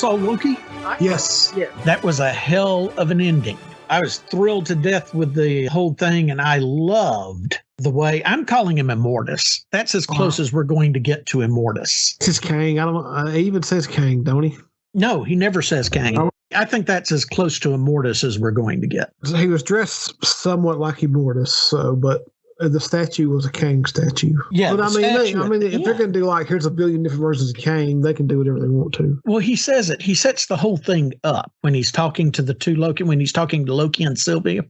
Saw LoKi? Yes. Yeah. That was a hell of an ending. I was thrilled to death with the whole thing, and I loved the way I'm calling him Immortus. That's as close as we're going to get to Immortus. This is Kang. I don't know. He even says Kang, don't he? No, he never says Kang. Oh. I think that's as close to Immortus as we're going to get. He was dressed somewhat like Immortus, but the statue was a Kang statue. Yeah, but if they're going to do like, here's a billion different versions of Kang, they can do whatever they want to. Well, he says it. He sets the whole thing up when he's talking to the two LoKi, when he's talking to LoKi and Sylvia,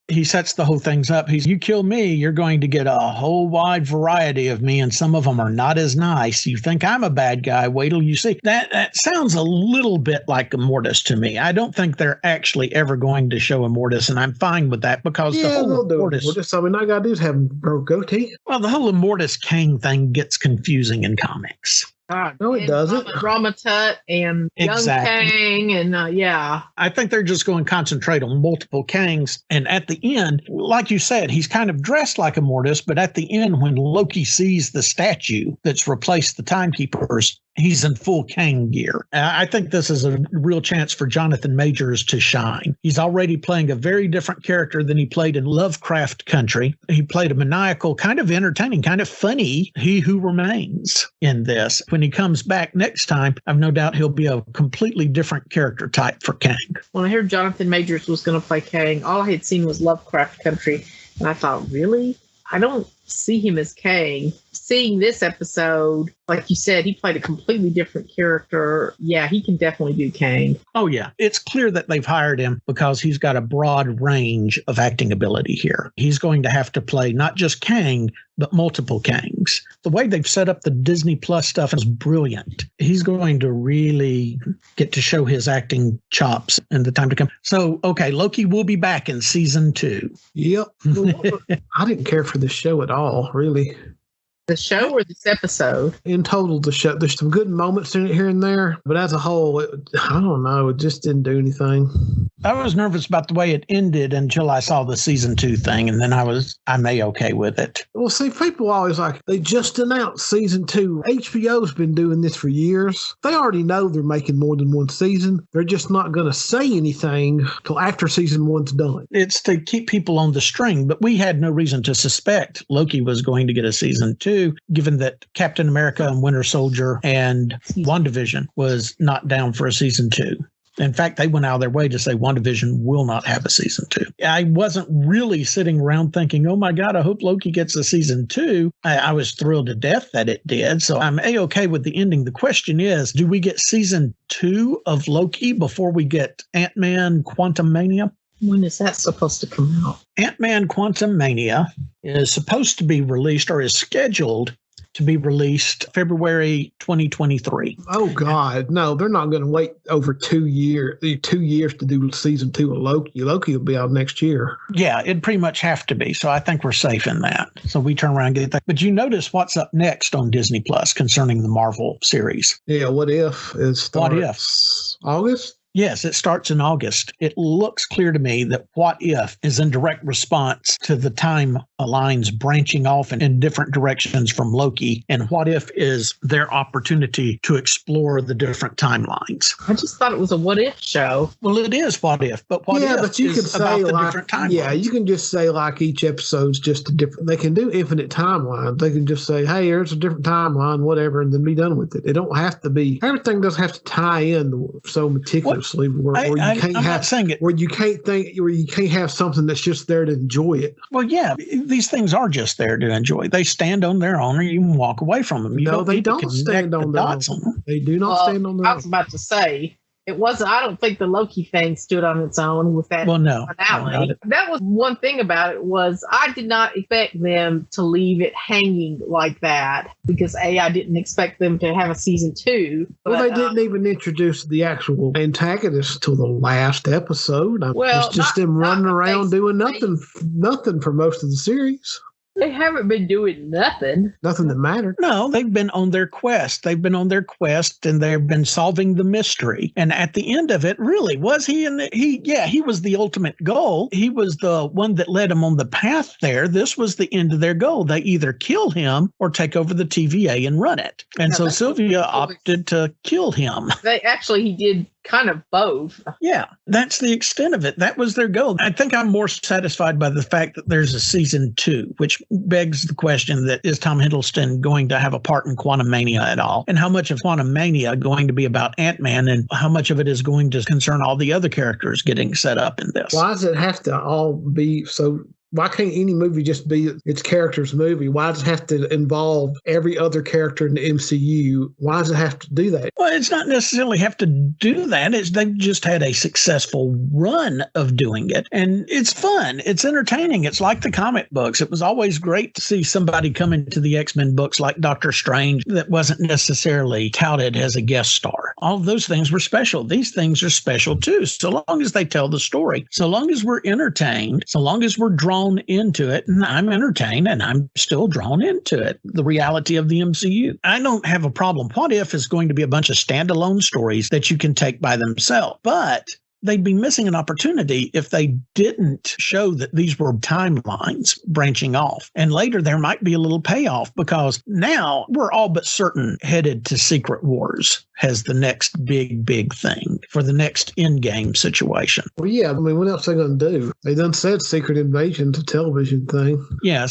he sets the whole things up. You kill me, you're going to get a whole wide variety of me, and some of them are not as nice. You think I'm a bad guy, wait till you see. That sounds a little bit like Immortus to me. I don't think they're actually ever going to show Immortus, and I'm fine with that because the whole Immortus. I mean, all I got to do is have him grow a goatee. Well, the whole Immortus Kang thing gets confusing in comics. No, it doesn't. Drama Tut and Young Kang, and I think they're just going to concentrate on multiple Kangs. And at the end, like you said, he's kind of dressed like Immortus, but at the end, when LoKi sees the statue that's replaced the Timekeepers, he's in full Kang gear. I think this is a real chance for Jonathan Majors to shine. He's already playing a very different character than he played in Lovecraft Country. He played a maniacal, kind of entertaining, kind of funny He Who Remains in this. When he comes back next time, I've no doubt he'll be a completely different character type for Kang. When I heard Jonathan Majors was going to play Kang, all I had seen was Lovecraft Country, and I thought, really? I don't see him as Kang. Seeing this episode, like you said, he played a completely different character. Yeah, he can definitely do Kang. Oh, yeah. It's clear that they've hired him because he's got a broad range of acting ability here. He's going to have to play not just Kang, but multiple Kangs. The way they've set up the Disney Plus stuff is brilliant. He's going to really get to show his acting chops in the time to come. So, okay, LoKi will be back in season 2. Yep. I didn't care for this show at all, really. The show or this episode? In total, the show. There's some good moments in it here and there, but as a whole, I don't know. It just didn't do anything. I was nervous about the way it ended until I saw the season 2 thing, and then I may okay with it. Well, see, people always they just announced season 2. HBO's been doing this for years. They already know they're making more than one season. They're just not going to say anything till after season 1's done. It's to keep people on the string, but we had no reason to suspect LoKi was going to get a season 2. Given that Captain America and Winter Soldier and WandaVision was not down for a season 2. In fact, they went out of their way to say WandaVision will not have a season 2. I wasn't really sitting around thinking, oh my God, I hope LoKi gets a season 2. I was thrilled to death that it did. So I'm A-okay with the ending. The question is, do we get season 2 of LoKi before we get Ant-Man Quantumania? When is that supposed to come out? Ant-Man Quantumania is supposed to be released or is scheduled to be released February 2023. Oh, God. No, they're not going to wait over 2 years to do season 2 of LoKi. LoKi will be out next year. Yeah, it'd pretty much have to be. So I think we're safe in that. So we turn around and get that. But you notice what's up next on Disney Plus concerning the Marvel series. Yeah, What If is What If? August? Yes, it starts in August. It looks clear to me that What If is in direct response to the timelines branching off in different directions from LoKi, and What If is their opportunity to explore the different timelines. I just thought it was a What If show. Well, it is What If, but What If but you is can say about the different timelines. Yeah, you can just say each episode's just a different. They can do infinite timelines. They can just say, hey, here's a different timeline, whatever, and then be done with it. It don't have to be. Everything doesn't have to tie in so meticulously. Where you can't have something that's just there to enjoy it. Well, yeah, these things are just there to enjoy. They stand on their own, or you can walk away from them. They don't stand on their own. They do not stand on their own. I was about to say, it wasn't. I don't think the LoKi thing stood on its own with that. Well, no. Finale. That was one thing about it was I did not expect them to leave it hanging like that because I didn't expect them to have a season 2. Well, they didn't even introduce the actual antagonist till the last episode. It's just them running around doing nothing for most of the series. They haven't been doing nothing. Nothing that mattered. No, they've been on their quest. They've been on their quest, and they've been solving the mystery. And at the end of it, really, was he in the, he was the ultimate goal. He was the one that led them on the path there. This was the end of their goal. They either kill him or take over the TVA and run it. And so Sylvia opted to kill him. He did kind of both. Yeah, that's the extent of it. That was their goal. I think I'm more satisfied by the fact that there's a season 2, which begs the question that is Tom Hiddleston going to have a part in Quantum Mania at all? And how much of Quantum Mania going to be about Ant-Man, and how much of it is going to concern all the other characters getting set up in this? Why does it have to all be so? Why can't any movie just be its character's movie? Why does it have to involve every other character in the MCU? Why does it have to do that? Well, it's not necessarily have to do that. They've just had a successful run of doing it. And it's fun. It's entertaining. It's like the comic books. It was always great to see somebody come into the X-Men books like Doctor Strange that wasn't necessarily touted as a guest star. All of those things were special. These things are special too, so long as they tell the story. So long as we're entertained, so long as we're drawn into it, and I'm entertained and I'm still drawn into it, the reality of the MCU. I don't have a problem. What If is going to be a bunch of standalone stories that you can take by themselves, but they'd be missing an opportunity if they didn't show that these were timelines branching off. And later there might be a little payoff, because now we're all but certain headed to Secret Wars as the next big thing for the next Endgame situation. Well, yeah, I mean, what else are they going to do? They done said Secret Invasion's a television thing. Yeah,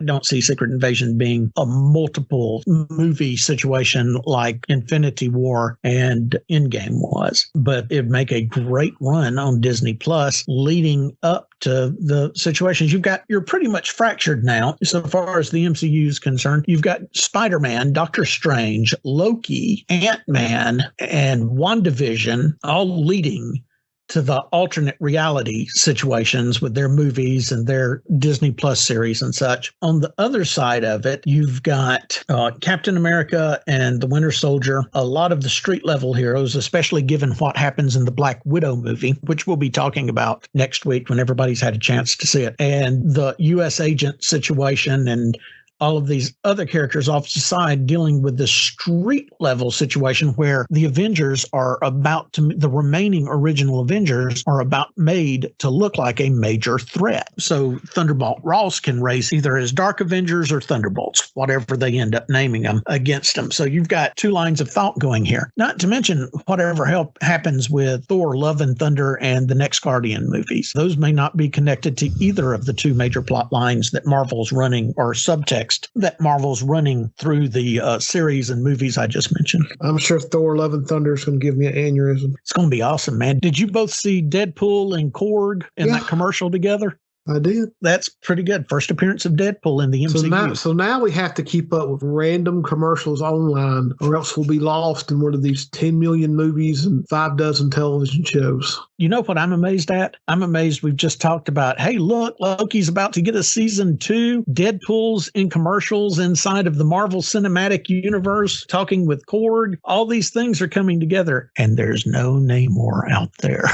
don't see Secret Invasion being a multiple movie situation like Infinity War and Endgame was, but it'd make a great run on Disney Plus leading up to the situations. You're pretty much fractured now so far as the MCU is concerned. You've got Spider-Man, Doctor Strange, Loki, Ant-Man, and WandaVision all leading to the alternate reality situations with their movies and their Disney Plus series and such. On the other side of it, you've got Captain America and the Winter Soldier, a lot of the street level heroes, especially given what happens in the Black Widow movie, which we'll be talking about next week when everybody's had a chance to see it, and the U.S. agent situation and all of these other characters off to the side dealing with the street level situation where the Avengers are about to, the remaining original Avengers are about made to look like a major threat. So Thunderbolt Ross can race either as Dark Avengers or Thunderbolts, whatever they end up naming them, against them. So you've got two lines of thought going here. Not to mention whatever happens with Thor, Love and Thunder and the next Guardian movies. Those may not be connected to either of the two major plot lines that Marvel's running, or subtext that Marvel's running through the series and movies I just mentioned. I'm sure Thor, Love and Thunder is going to give me an aneurysm. It's going to be awesome, man. Did you both see Deadpool and Korg in that commercial together? I did. That's pretty good. First appearance of Deadpool in the MCU. So now we have to keep up with random commercials online, or else we'll be lost in one of these 10 million movies and 5 dozen television shows. You know what I'm amazed at? I'm amazed we've just talked about, hey, look, Loki's about to get a season 2. Deadpool's in commercials inside of the Marvel Cinematic Universe, talking with Korg. All these things are coming together, and there's no Namor out there.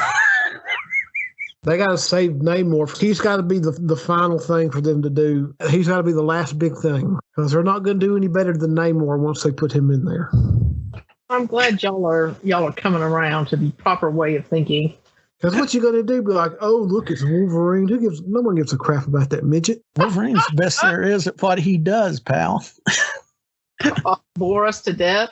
They got to save Namor. He's got to be the final thing for them to do. He's got to be the last big thing, because they're not going to do any better than Namor once they put him in there. I'm glad y'all are coming around to the proper way of thinking. Because what you going to do? Be like, oh, look, it's Wolverine. No one gives a crap about that midget. Wolverine's the best there is at what he does, pal. Bore us to death.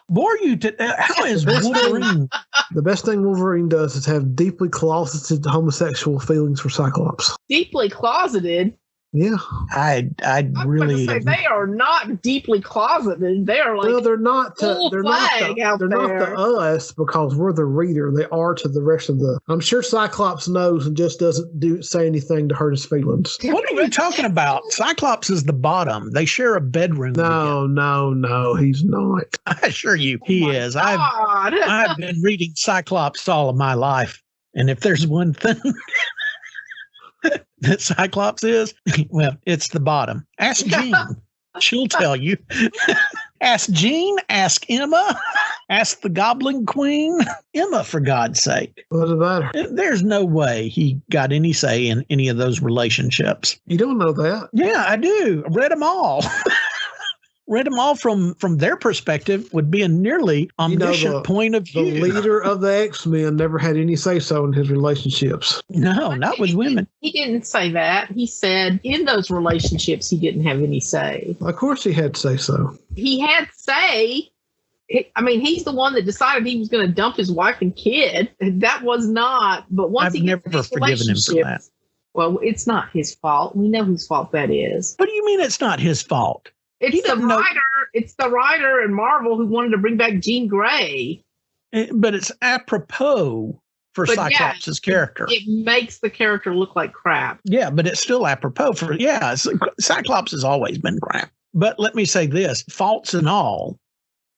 Bore you to death? How is Wolverine? The best thing Wolverine does is have deeply closeted homosexual feelings for Cyclops. Deeply closeted? Yeah. I really say they are not deeply closeted. They are like, well, they're not to us, because we're the reader. They are to the rest of the. I'm sure Cyclops knows and just doesn't say anything to hurt his feelings. What are you talking about? Cyclops is the bottom. They share a bedroom. No, he's not. I assure you, he is. I've been reading Cyclops all of my life, and if there's one thing that Cyclops is, well, it's the bottom. Ask Jean. She'll tell you. Ask Jean, ask Emma. Ask the Goblin Queen. Emma, for God's sake. What about her? There's no way he got any say in any of those relationships. You don't know that? Yeah, I do. I read them all. Read them all from their perspective would be a nearly omniscient point of view. The leader of the X-Men never had any say-so in his relationships. No, not with women. He didn't say that. He said in those relationships he didn't have any say. Of course he had say-so. He had say. I mean, he's the one that decided he was going to dump his wife and kid. That was not. But once I've never forgiven him for that. Well, it's not his fault. We know whose fault that is. What do you mean it's not his fault? It's the writer. It's the writer in Marvel who wanted to bring back Jean Grey. But it's apropos for Cyclops' character. It makes the character look like crap. Yeah, but it's still apropos for, Cyclops has always been crap. But let me say this, faults and all,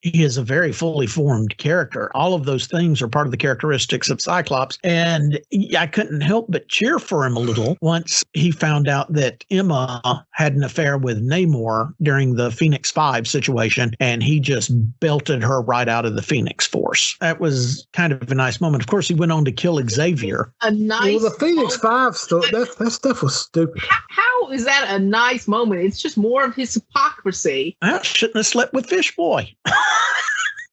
he is a very fully formed character. All of those things are part of the characteristics of Cyclops. And I couldn't help but cheer for him a little once he found out that Emma had an affair with Namor during the Phoenix 5 situation, and he just belted her right out of the Phoenix Force. That was kind of a nice moment. Of course, he went on to kill Xavier. Well, the Phoenix 5 stuff, that stuff was stupid. How is that a nice moment? It's just more of his hypocrisy. I shouldn't have slept with Fish Boy.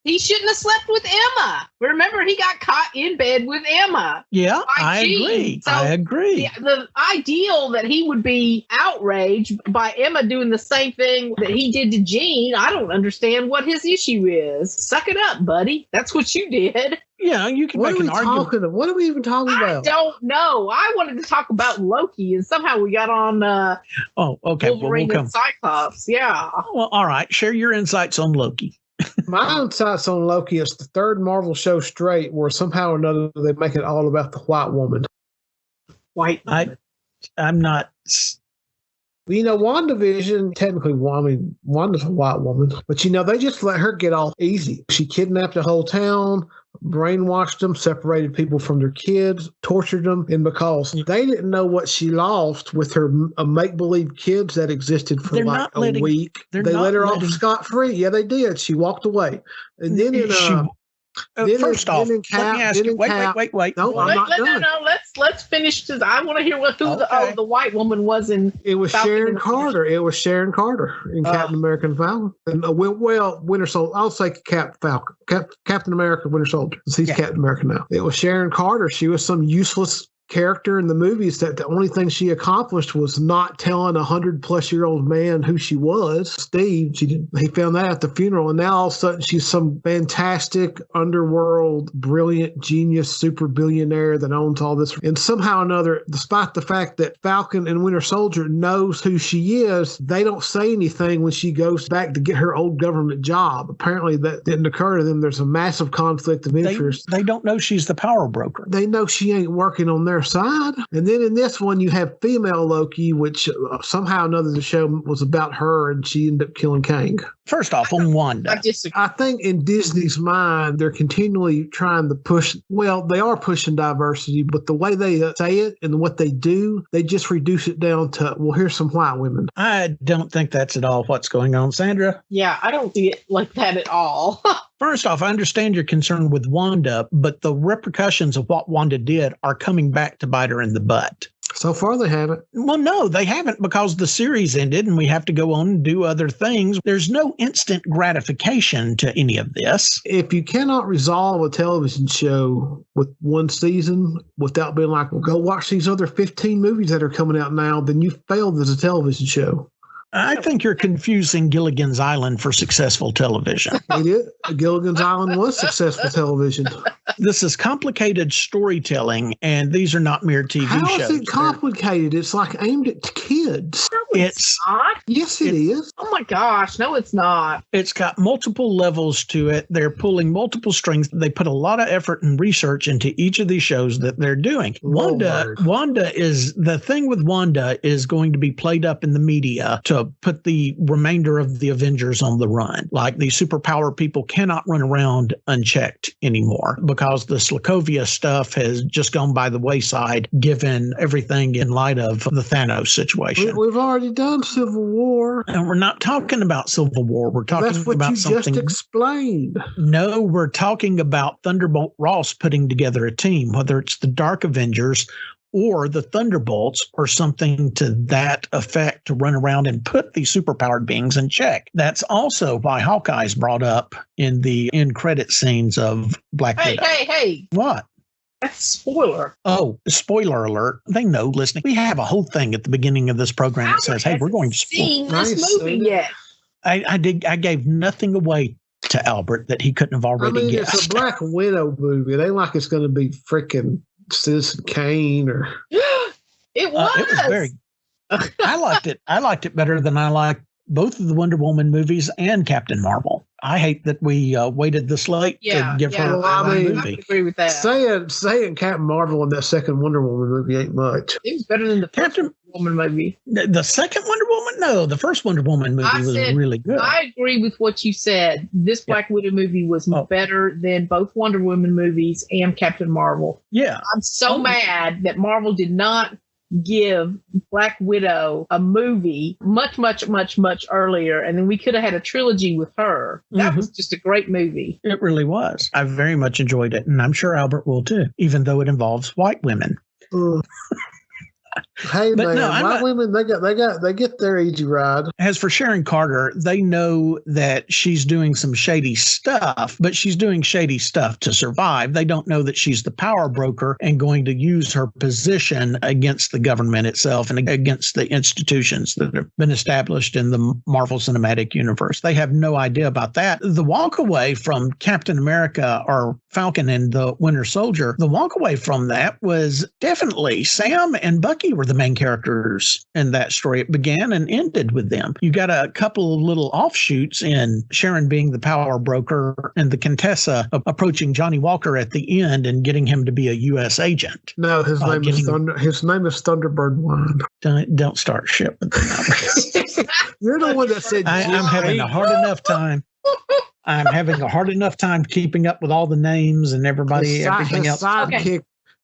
He shouldn't have slept with Emma. Remember, he got caught in bed with Emma. Yeah, I agree. So I agree. The ideal that he would be outraged by Emma doing the same thing that he did to Jean, I don't understand what his issue is. Suck it up, buddy. That's what you did. Yeah, you can make an argument. What are we even talking about? I don't know. I wanted to talk about LoKi, and somehow we got on okay. Wolverine and Cyclops. Yeah. Well, all right. Share your insights on LoKi. My insights on LoKi is the third Marvel show straight where somehow or another they make it all about the white woman. I'm not. Well, WandaVision, technically, Wanda's a white woman, but they just let her get off easy. She kidnapped the whole town, brainwashed them, separated people from their kids, tortured them, and because they didn't know what she lost with her make-believe kids that existed for a week, they let her off scot-free. Yeah, they did. She walked away. And then first off, let me ask you. Wait. No, I'm not done. No. Let's finish this. I want to hear who the white woman was in. It was Sharon Carter. It was Sharon Carter in Captain America and Falcon. And Winter Soldier. I'll say Captain America, Winter Soldier. He's Captain America now. It was Sharon Carter. She was some useless character in the movies that the only thing she accomplished was not telling 100-plus-year-old man who she was, Steve. He found that at the funeral, and now all of a sudden she's some fantastic underworld, brilliant genius, super billionaire that owns all this. And somehow or another, despite the fact that Falcon and Winter Soldier knows who she is, they don't say anything when she goes back to get her old government job. Apparently that didn't occur to them. There's a massive conflict of interest. They don't know she's the power broker. They know she ain't working on their side. And then in this one, you have female LoKi, which somehow or another the show was about her, and she ended up killing Kang. First off, on Wanda. I think in Disney's mind, they're continually trying to push, they are pushing diversity, but the way they say it and what they do, they just reduce it down to, here's some white women. I don't think that's at all what's going on, Sandra. Yeah, I don't see it like that at all. First off, I understand your concern with Wanda, but the repercussions of what Wanda did are coming back to bite her in the butt. So far, they haven't. Well, no, they haven't, because the series ended and we have to go on and do other things. There's no instant gratification to any of this. If you cannot resolve a television show with one season without being like, go watch these other 15 movies that are coming out now, then you failed as a television show. I think you're confusing Gilligan's Island for successful television. It is. Gilligan's Island was successful television. This is complicated storytelling, and these are not mere TV shows. How is it complicated? It's like aimed at kids. No, it's not. Yes, it is. Oh, my gosh. No, it's not. It's got multiple levels to it. They're pulling multiple strings. They put a lot of effort and research into each of these shows that they're doing. Wanda is the thing with Wanda is going to be played up in the media to put the remainder of the Avengers on the run. Like, the superpower people cannot run around unchecked anymore because the Sokovia stuff has just gone by the wayside given everything in light of the Thanos situation. We've already already done Civil War. And we're not talking about Civil War. We're talking That's what about you something. just explained. No, we're talking about Thunderbolt Ross putting together a team, whether it's the Dark Avengers or the Thunderbolts or something to that effect, to run around and put these superpowered beings in check. That's also why Hawkeye's brought up in the end credit scenes of Black Widow. Hey. What? That's spoiler. Oh, spoiler alert. They know listening. We have a whole thing at the beginning of this program that says, hey, we're going to spoil. Seen this movie yet. I gave nothing away to Albert that he couldn't have already guessed. It's a Black Widow movie. It ain't like it's going to be freaking Citizen Kane or. It was. It was very. I liked it. I liked it better than I liked both of the Wonder Woman movies and Captain Marvel. I hate that we waited this late to give her a movie. I agree with that. Saying Captain Marvel in that second Wonder Woman movie ain't much. It was better than the first Wonder Woman movie. The second Wonder Woman? No, the first Wonder Woman movie was really good. I agree with what you said. This Black Widow movie was better than both Wonder Woman movies and Captain Marvel. Yeah. I'm so mad that Marvel did not give Black Widow a movie much earlier, and then we could have had a trilogy with her. That was just a great movie. It really was. I very much enjoyed it, and I'm sure Albert will too, even though it involves white women. Hey, but man, white women, they get their easy ride. As for Sharon Carter, they know that she's doing some shady stuff, but she's doing shady stuff to survive. They don't know that she's the power broker and going to use her position against the government itself and against the institutions that have been established in the Marvel Cinematic Universe. They have no idea about that. The walk away from Captain America or Falcon and the Winter Soldier, the walk away from that was definitely Sam and Bucky were the main characters in that story. It began and ended with them. You got a couple of little offshoots in Sharon being the power broker and the Contessa approaching Johnny Walker at the end and getting him to be a U.S. agent. No, his name is Thunderbird Wine. Don't start shit with them. You're the one that said I'm having a hard enough time. I'm having a hard enough time keeping up with all the names and everything else.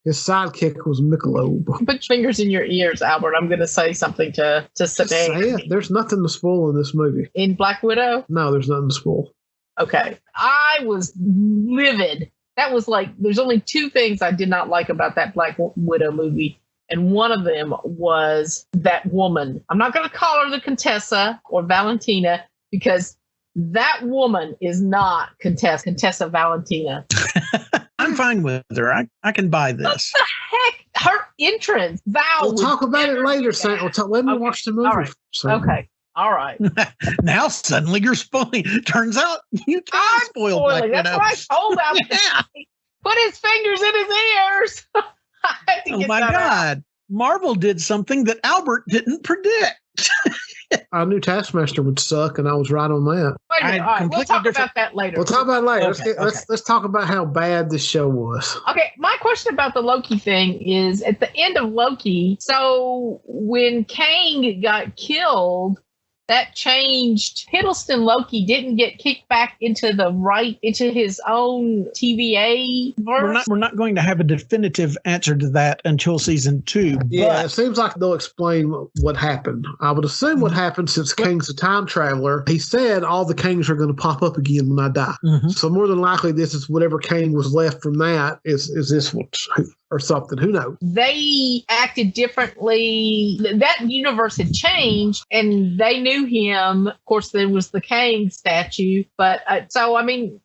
His sidekick was Michelob. Put your fingers in your ears, Albert. I'm going to say something to say. There's nothing to spoil in this movie. In Black Widow? No, there's nothing to spoil. Okay. I was livid. That was like, there's only two things I did not like about that Black Widow movie. And one of them was that woman. I'm not going to call her the Contessa or Valentina because that woman is not Contessa Valentina. I'm fine with her. I can buy this. What the heck? Her entrance. We'll talk about it later, Sam. Let me watch the movie. All right. Okay. All right. Now suddenly you're spoiling. Turns out you can't spoil Black Widow. That's what I told him. Put his fingers in his ears. Oh my God. Marvel did something that Albert didn't predict. I knew Taskmaster would suck, and I was right on that. Wait a minute. All right, we'll talk about that later. We'll talk about it later. Let's talk about how bad this show was. Okay, my question about the LoKi thing is, at the end of LoKi, so when Kang got killed, that changed. Hiddleston LoKi didn't get kicked back into his own TVA verse. We're not going to have a definitive answer to that until season 2. Yeah, it seems like they'll explain what happened. I would assume what happened, since Kang's a time traveler. He said all the Kangs are going to pop up again when I die. Mm-hmm. So more than likely, this is whatever Kang was left from that is this one or something. Who knows? They acted differently. That universe had changed, and they knew him. Of course, there was the Kang statue, but so I mean,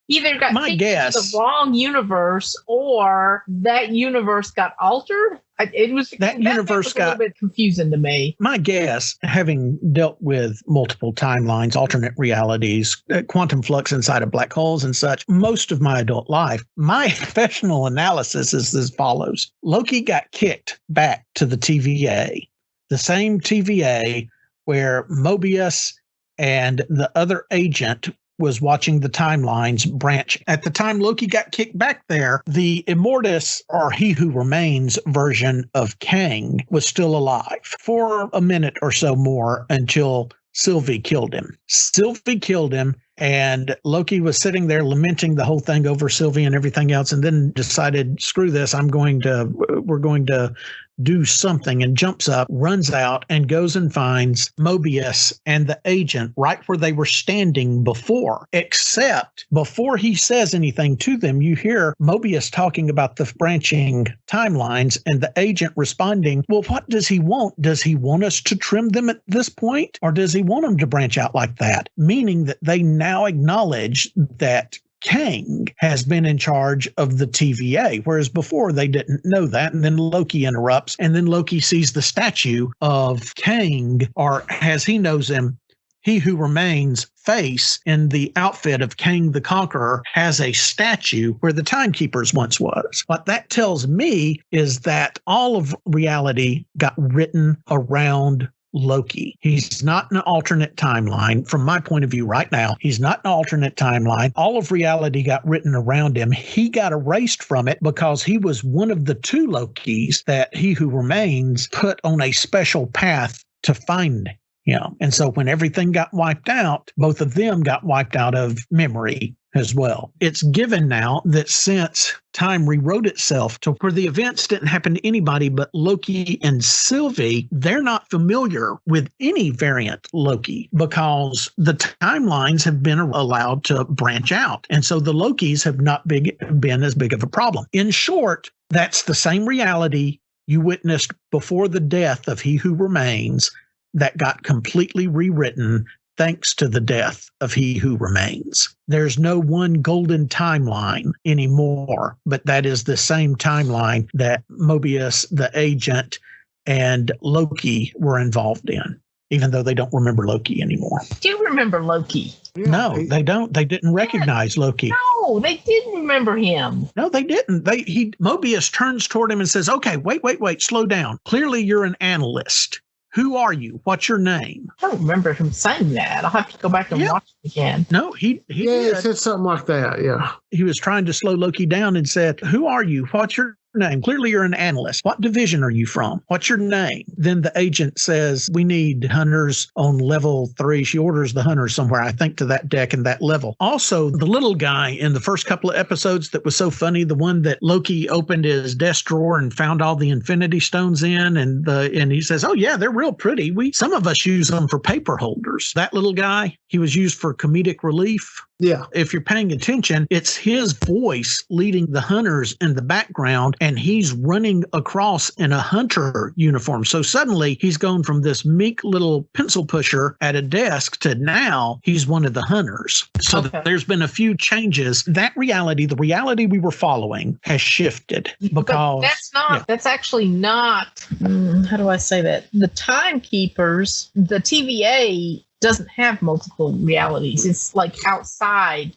either got taken to the wrong universe, or that universe got altered. That universe got a little bit confusing to me. My guess, having dealt with multiple timelines, alternate realities, quantum flux inside of black holes and such, most of my adult life, my professional analysis is as follows. LoKi got kicked back to the TVA, the same TVA where Mobius and the other agent was watching the timelines branch. At the time LoKi got kicked back there, the Immortus, or He Who Remains version of Kang, was still alive for a minute or so more until Sylvie killed him. Sylvie killed him, And LoKi was sitting there lamenting the whole thing over Sylvie and everything else, and then decided, screw this, we're going to do something, and jumps up, runs out, and goes and finds Mobius and the agent right where they were standing before. Except before he says anything to them, you hear Mobius talking about the branching timelines and the agent responding, well, what does he want? Does he want us to trim them at this point? Or does he want them to branch out like that? Meaning that they now acknowledge that Kang has been in charge of the TVA, whereas before they didn't know that. And then LoKi interrupts, and then LoKi sees the statue of Kang, or as he knows him, He Who Remains face in the outfit of Kang the Conqueror has a statue where the Timekeepers once was. What that tells me is that all of reality got written around LoKi. He's not in an alternate timeline. From my point of view right now, he's not in an alternate timeline. All of reality got written around him. He got erased from it because he was one of the two LoKis that He Who Remains put on a special path to find him. And so when everything got wiped out, both of them got wiped out of memory as well. It's given now that since time rewrote itself to where the events didn't happen to anybody but LoKi and Sylvie, they're not familiar with any variant LoKi because the timelines have been allowed to branch out. And so the LoKis have not been as big of a problem. In short, that's the same reality you witnessed before the death of He Who Remains that got completely rewritten thanks to the death of He Who Remains. There's no one golden timeline anymore, but that is the same timeline that Mobius, the agent, and LoKi were involved in, even though they don't remember LoKi anymore. Do you remember LoKi? No, they don't. They didn't recognize LoKi. No, they didn't remember him. No, they didn't. Mobius turns toward him and says, okay, wait, slow down. Clearly you're an analyst. Who are you? What's your name? I don't remember him saying that. I'll have to go back and watch it again. No, he did. He said something like that, yeah. He was trying to slow LoKi down and said, who are you? What's your name? Clearly you're an analyst. What division are you from? What's your name? Then the agent says, we need hunters on level 3. She orders the hunters somewhere, I think, to that deck and that level. Also, the little guy in the first couple of episodes that was so funny, the one that LoKi opened his desk drawer and found all the Infinity Stones in, and he says, oh yeah, they're real pretty. Some of us use them for paper holders. That little guy, he was used for comedic relief. Yeah. If you're paying attention, it's his voice leading the hunters in the background, and he's running across in a hunter uniform. So suddenly he's gone from this meek little pencil pusher at a desk to now he's one of the hunters. So there's been a few changes. That reality, the reality we were following, has shifted because that's actually not, how do I say that? The Timekeepers, the TVA doesn't have multiple realities. It's like outside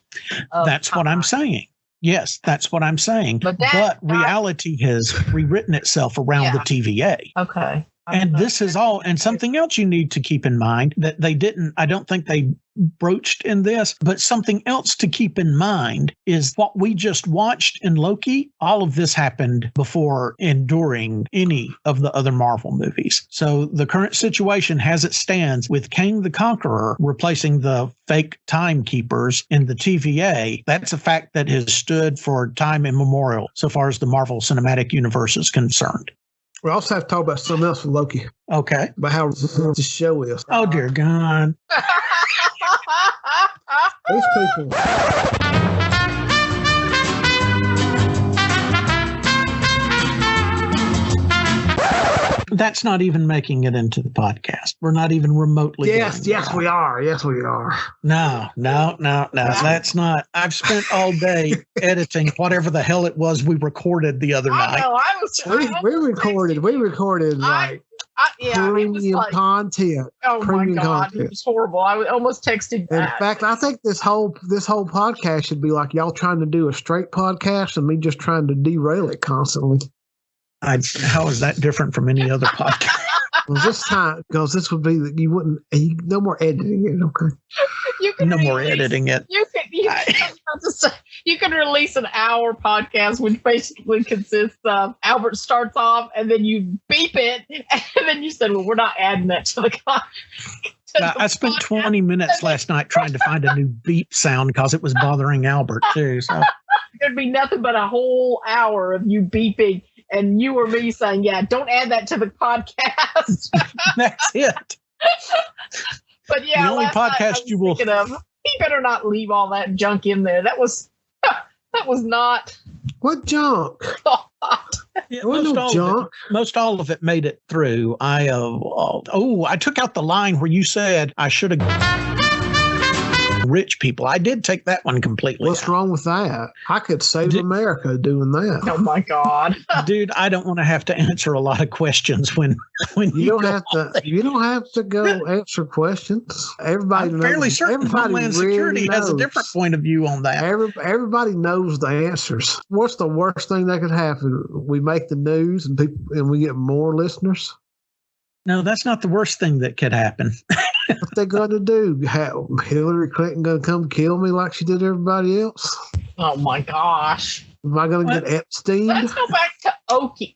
of That's what I'm saying. Yes, that's what I'm saying. But reality has rewritten itself around the TVA. Okay. And this is all, and something else you need to keep in mind that I don't think they broached in this, but something else to keep in mind is what we just watched in LoKi. All of this happened before and during any of the other Marvel movies. So the current situation as it stands with Kang the Conqueror replacing the fake Timekeepers in the TVA, that's a fact that has stood for time immemorial so far as the Marvel Cinematic Universe is concerned. We also have to talk about something else with LoKi. Okay. About how the show is. Oh, dear God. Those people. That's not even making it into the podcast. We're not even remotely. Yes, we are. Yes, we are. No. That's not. I've spent all day editing whatever the hell it was we recorded the other night. We recorded like premium content. Oh premium my God, content. it was horrible. I almost texted back. In fact, I think this whole podcast should be like y'all trying to do a straight podcast and me just trying to derail it constantly. How is that different from any other podcast? Because this would be that you wouldn't. No more editing it. Okay. No more editing it. You can release an hour podcast, which basically consists of Albert starts off and then you beep it, and then you said, "Well, we're not adding that to the I spent 20 minutes last night trying to find a new beep sound because it was bothering Albert too. So there'd be nothing but a whole hour of you beeping and you or me saying, yeah, don't add that to the podcast. that's it. But yeah, the only podcast you will. He better not leave all that junk in there. That was not. What junk? Yeah, most all of it made it through. I took out the line where you said I should have rich people. I did take that one completely. What's wrong with that? I could save America doing that. Oh my God, dude! I don't want to have to answer a lot of questions when you don't have to. You don't have to go answer questions. Everybody knows. Fairly certain Homeland Security has a different point of view on that. Everybody knows the answers. What's the worst thing that could happen? We make the news and we get more listeners. No, that's not the worst thing that could happen. What they going to do? Hillary Clinton going to come kill me like she did everybody else? Oh my gosh! Am I going to get Epstein? Let's go back to LoKi.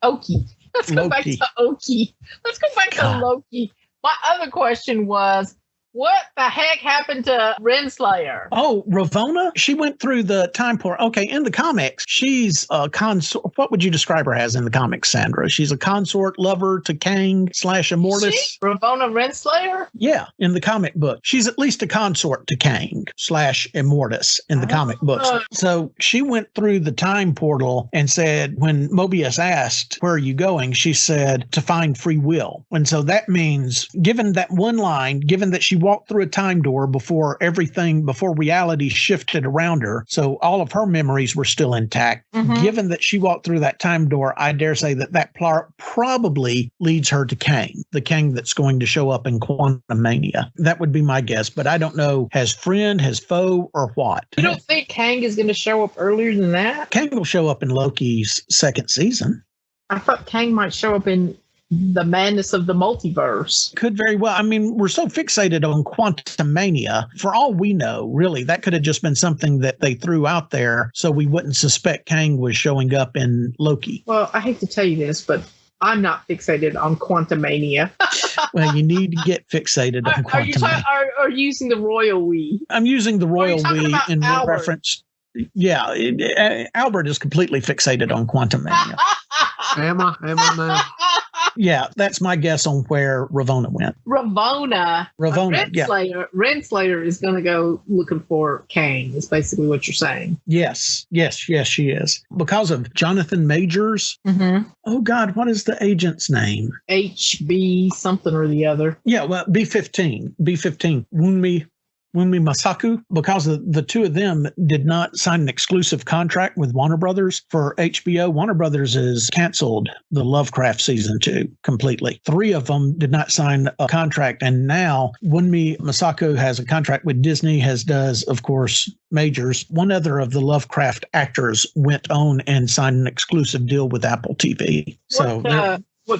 Let's go back to LoKi. Let's go back to LoKi. My other question was, what the heck happened to Renslayer? Oh, Ravonna? She went through the time portal. Okay, in the comics, she's a consort. What would you describe her as in the comics, Sandra? She's a consort lover to Kang / Immortus. Ravonna Renslayer? Yeah, in the comic book. She's at least a consort to Kang / Immortus in the comic books. So she went through the time portal and said, when Mobius asked, where are you going? She said, to find free will. And so that means, given that one line, given that she walked through a time door before reality shifted around her. So all of her memories were still intact. Mm-hmm. Given that she walked through that time door, I dare say that probably leads her to Kang, the Kang that's going to show up in Quantumania. That would be my guess, but I don't know, has friend, has foe, or what. You don't think Kang is going to show up earlier than that? Kang will show up in Loki's second season. I thought Kang might show up in the madness of the multiverse. Could very well. I mean, we're so fixated on Quantumania. For all we know, really, that could have just been something that they threw out there so we wouldn't suspect Kang was showing up in LoKi. Well, I hate to tell you this, but I'm not fixated on Quantumania. Well, you need to get fixated on Quantumania. Are you using the royal we? I'm using the royal we in reference. Yeah, Albert is completely fixated on Quantumania. Am I now? Yeah, that's my guess on where Ravonna went. Ravonna, yeah. Renslayer is going to go looking for Kang, is basically what you're saying. Yes, she is. Because of Jonathan Majors. Mm-hmm. Oh, God, what is the agent's name? HB something or the other. Yeah, well, B-15. Wunmi Masaku, because the two of them did not sign an exclusive contract with Warner Brothers for HBO. Warner Brothers has canceled the Lovecraft season 2 completely. 3 of them did not sign a contract, and now Wunmi Masaku has a contract with Disney, as does, of course, Majors. One other of the Lovecraft actors went on and signed an exclusive deal with Apple TV. So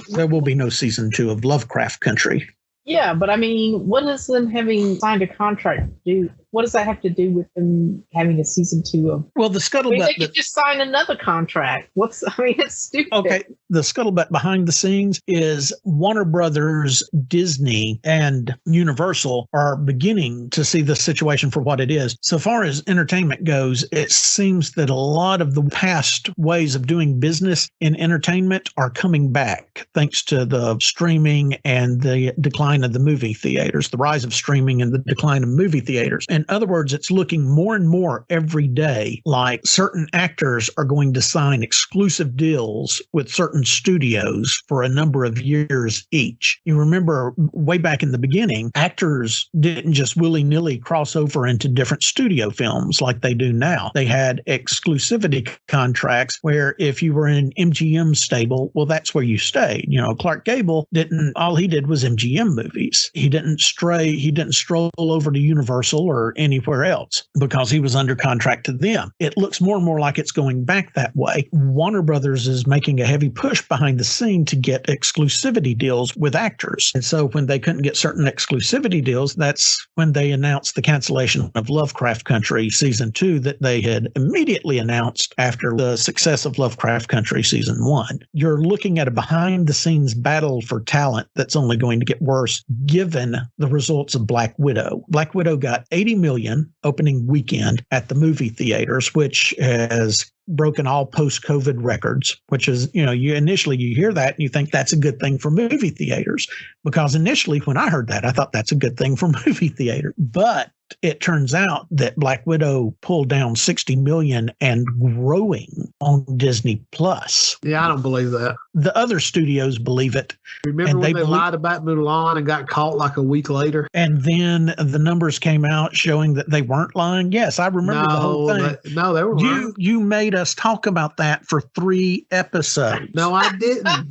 there will be no season 2 of Lovecraft Country. Yeah, but I mean, what does them having signed a contract do? What does that have to do with them having a season 2 of? Well, the scuttlebutt. They could just sign another contract. It's stupid. Okay, the scuttlebutt behind the scenes is Warner Brothers, Disney, and Universal are beginning to see the situation for what it is. So far as entertainment goes, it seems that a lot of the past ways of doing business in entertainment are coming back, thanks to the streaming and the decline of the movie theaters, the rise of streaming and the decline of movie theaters. In other words, it's looking more and more every day like certain actors are going to sign exclusive deals with certain studios for a number of years each. You remember way back in the beginning, actors didn't just willy-nilly cross over into different studio films like they do now. They had exclusivity contracts where if you were in MGM stable, well, that's where you stayed. You know, Clark Gable all he did was MGM movies. He didn't stroll over to Universal or or anywhere else because he was under contract to them. It looks more and more like it's going back that way. Warner Brothers is making a heavy push behind the scene to get exclusivity deals with actors. And so when they couldn't get certain exclusivity deals, that's when they announced the cancellation of Lovecraft Country Season 2 that they had immediately announced after the success of Lovecraft Country Season 1. You're looking at a behind-the-scenes battle for talent that's only going to get worse given the results of Black Widow. Black Widow got $80 million opening weekend at the movie theaters, which has broken all post-COVID records, which is, you initially hear that and you think that's a good thing for movie theaters, because initially when I heard that, I thought that's a good thing for movie theater. But it turns out that Black Widow pulled down $60 million and growing on Disney Plus. Yeah, I don't believe that. The other studios believe it. Remember when they lied about Mulan and got caught like a week later? And then the numbers came out showing that they weren't lying. Yes, I remember the whole thing. They were lying. You made us talk about that for 3 episodes. No, I didn't.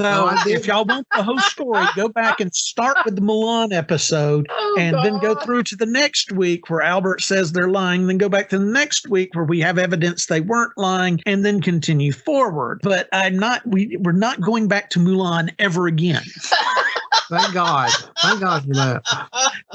If y'all want the whole story, go back and start with the Mulan episode then go through to the next week where Albert says they're lying, then go back to the next week where we have evidence they weren't lying, and then continue forward. But we're not going back to Mulan ever again. Thank God. Thank God for that.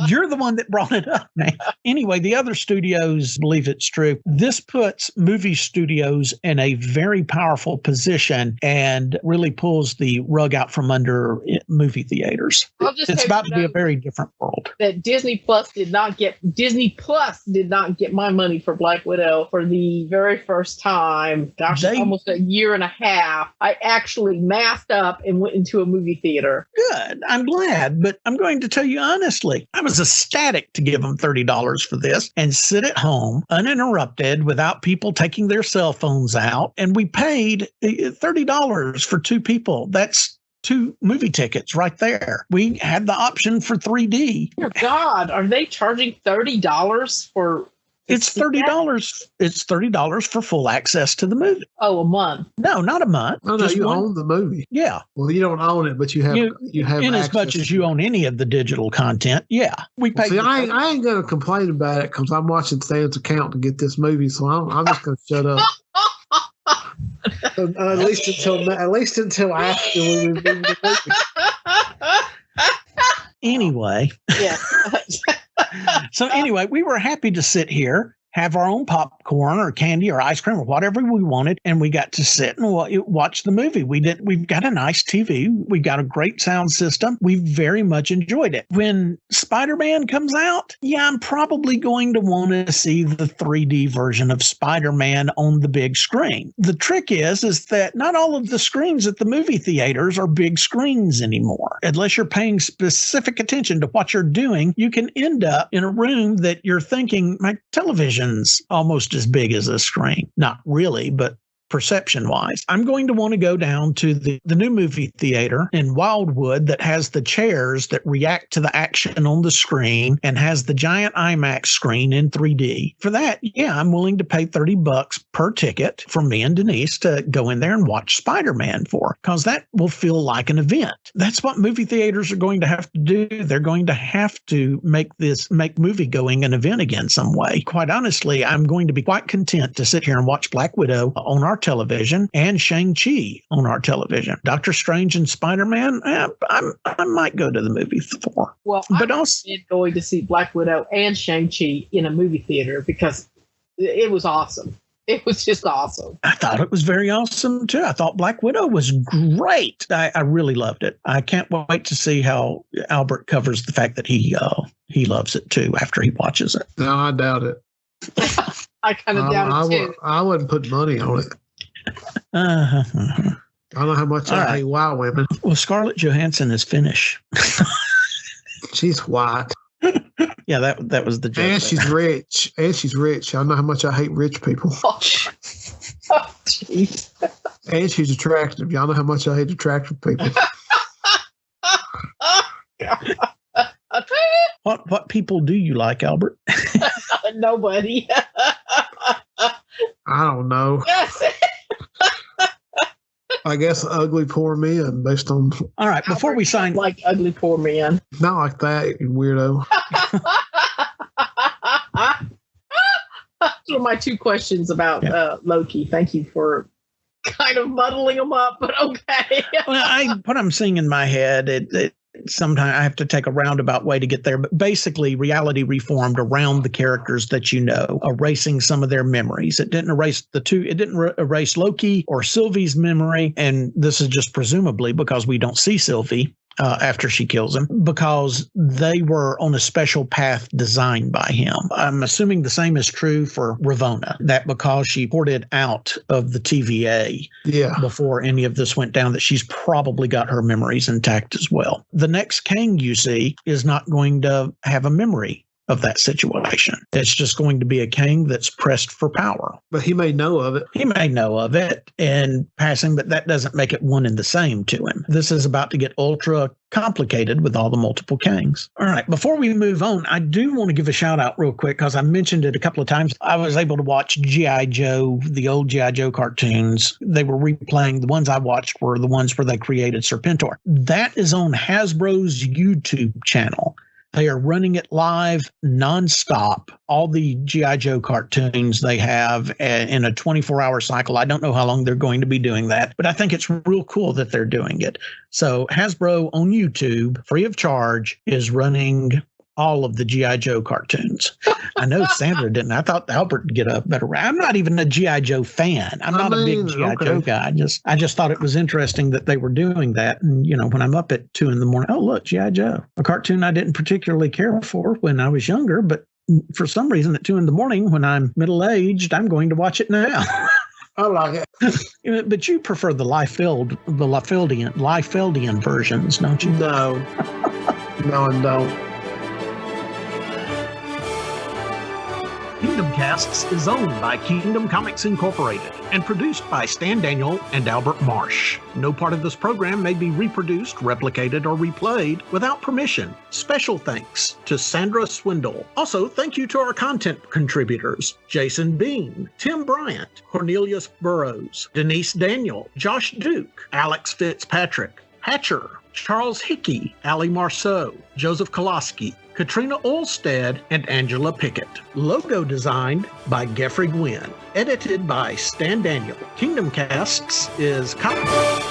You're the one that brought it up, man. Anyway, the other studios believe it's true. This puts movie studios in a very powerful position and really pulls the rug out from under movie theaters. It's about to be a very different world. That Disney Plus did not get my money for Black Widow for the very first time. Gosh, almost a year and a half. I actually masked up and went into a movie theater. Good. I'm glad, but I'm going to tell you honestly, I was ecstatic to give them $30 for this and sit at home uninterrupted without people taking their cell phones out. And we paid $30 for 2 people. That's 2 movie tickets right there. We had the option for 3D. Dear God, are they charging $30 for? It's $30. It's $30 for full access to the movie. Oh, a month? No, not a month. No, you own the movie. Yeah. Well, you don't own it, but you have in as much as you own any of the digital content. Yeah, we pay. See, I ain't gonna complain about it because I'm watching Stan's account to get this movie, so I'm just gonna shut up. At least until after we review the movie. Anyway. Yeah. So anyway, we were happy to sit here, have our own popcorn or candy or ice cream or whatever we wanted, and we got to sit and watch the movie. We've got a nice TV. We got a great sound system. We very much enjoyed it. When Spider-Man comes out, I'm probably going to want to see the 3D version of Spider-Man on the big screen. The trick is that not all of the screens at the movie theaters are big screens anymore. Unless you're paying specific attention to what you're doing, you can end up in a room that you're thinking, my television's almost as big as a screen. Not really, but perception-wise. I'm going to want to go down to the new movie theater in Wildwood that has the chairs that react to the action on the screen and has the giant IMAX screen in 3D. For that, I'm willing to pay $30 per ticket for me and Denise to go in there and watch Spider-Man for, because that will feel like an event. That's what movie theaters are going to have to do. They're going to have to make movie-going an event again some way. Quite honestly, I'm going to be quite content to sit here and watch Black Widow on our television and Shang-Chi on our television. Doctor Strange and Spider-Man, I might go to the movies for. Well, but I'm going to see Black Widow and Shang-Chi in a movie theater because it was awesome. It was just awesome. I thought it was very awesome too. I thought Black Widow was great. I really loved it. I can't wait to see how Albert covers the fact that he loves it too after he watches it. No, I doubt it. I kind of doubt it too. I wouldn't put money on it. I don't know how much I hate white women. Well, Scarlett Johansson is Finnish. She's white. Yeah, that was the joke. And she's rich. I don't know how much I hate rich people. Oh, jeez. And she's attractive. Y'all know how much I hate attractive people. What people do you like, Albert? Nobody. I don't know. I guess ugly poor men based on. All right, before we sign, like ugly poor men. Not like that, you weirdo. are my two questions about LoKi. Thank you for kind of muddling them up, but okay. Well, what I'm seeing in my head, sometimes I have to take a roundabout way to get there, but basically reality reformed around the characters that you know, erasing some of their memories. It didn't erase erase LoKi or Sylvie's memory, and this is just presumably because we don't see Sylvie after she kills him, because they were on a special path designed by him. I'm assuming the same is true for Ravonna, that because she ported out of the TVA before any of this went down, that she's probably got her memories intact as well. The next Kang you see is not going to have a memory of that situation. It's just going to be a Kang that's pressed for power. But he may know of it. He may know of it in passing, but that doesn't make it one and the same to him. This is about to get ultra complicated with all the multiple Kangs. All right, before we move on, I do want to give a shout out real quick because I mentioned it a couple of times. I was able to watch G.I. Joe, the old G.I. Joe cartoons. They were replaying. The ones I watched were the ones where they created Serpentor. That is on Hasbro's YouTube channel. They are running it live nonstop. All the G.I. Joe cartoons they have in a 24-hour cycle. I don't know how long they're going to be doing that, but I think it's real cool that they're doing it. So Hasbro on YouTube, free of charge, is running all of the G.I. Joe cartoons. I know Sandra didn't. I thought Albert would get a better. I'm not even a G.I. Joe fan. I'm not a big G.I. Joe guy. I just thought it was interesting that they were doing that. And, you know, when I'm up at 2 a.m, oh, look, G.I. Joe, a cartoon I didn't particularly care for when I was younger, but for some reason at 2 a.m, when I'm middle-aged, I'm going to watch it now. I like it. But you prefer the Liefeldian versions, don't you? No. No, I don't. Kingdomcasts is owned by Kingdom Comics Incorporated and produced by Stan Daniel and Albert Marsh. No part of this program may be reproduced, replicated, or replayed without permission. Special thanks to Sandra Swindle. Also, thank you to our content contributors, Jason Bean, Tim Bryant, Cornelius Burrows, Denise Daniel, Josh Duke, Alex Fitzpatrick, Hatcher, Charles Hickey, Ali Marceau, Joseph Koloski, Katrina Olstead, and Angela Pickett. Logo designed by Geoffrey Gwynn. Edited by Stan Daniel. Kingdomcasts is copyright